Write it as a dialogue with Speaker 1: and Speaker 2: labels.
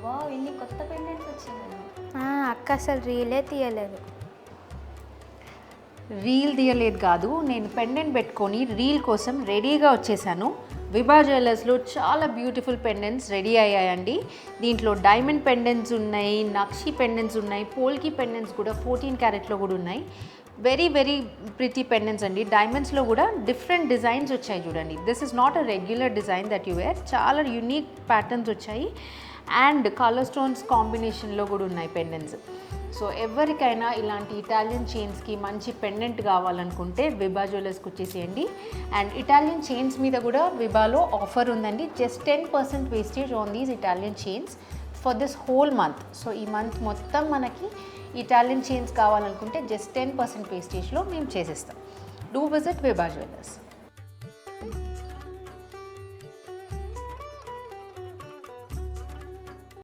Speaker 1: Wow, ఇన్ని కొత్త pendants వచ్చినాయి.
Speaker 2: అక్క అసలు రీలే తీయలేదు.
Speaker 3: రీల్ తీయలేదు కాదు, నేను పెండెంట్ పెట్టుకొని రీల్ కోసం రెడీగా వచ్చేసాను. విభా జ్యువెలర్స్లో చాలా బ్యూటిఫుల్ పెండెంట్స్ రెడీ అయ్యాయండి. దీంట్లో డైమండ్ పెండెంట్స్ ఉన్నాయి, నక్షి పెండెంట్స్ ఉన్నాయి, పోల్కి పెండెంట్స్ కూడా 14 క్యారెట్లో కూడా ఉన్నాయి. వెరీ వెరీ ప్రిటీ పెండెంట్స్ అండి. డైమండ్స్లో కూడా డిఫరెంట్ డిజైన్స్ వచ్చాయి చూడండి. This is not a regular design that you wear. చాలా యూనిక్ ప్యాటర్న్స్ వచ్చాయి అండ్ కలర్ స్టోన్స్ కాంబినేషన్లో కూడా ఉన్నాయి పెండెంట్స్. సో ఎవరికైనా ఇలాంటి ఇటాలియన్ చైన్స్కి మంచి పెండెంట్ కావాలనుకుంటే విభా జ్యువెలర్స్కి వచ్చేసేయండి. అండ్ ఇటాలియన్ చైన్స్ మీద కూడా విభాలో ఆఫర్ ఉందండి. Just 10% wastage on these Italian chains for this whole month. So ఈ మంత్ మొత్తం మనకి ఇటాలియన్ చైన్స్ కావాలనుకుంటే జస్ట్ 10% వేస్టేజ్లో మేము చేసేస్తాం. Do visit Vibha jewellers.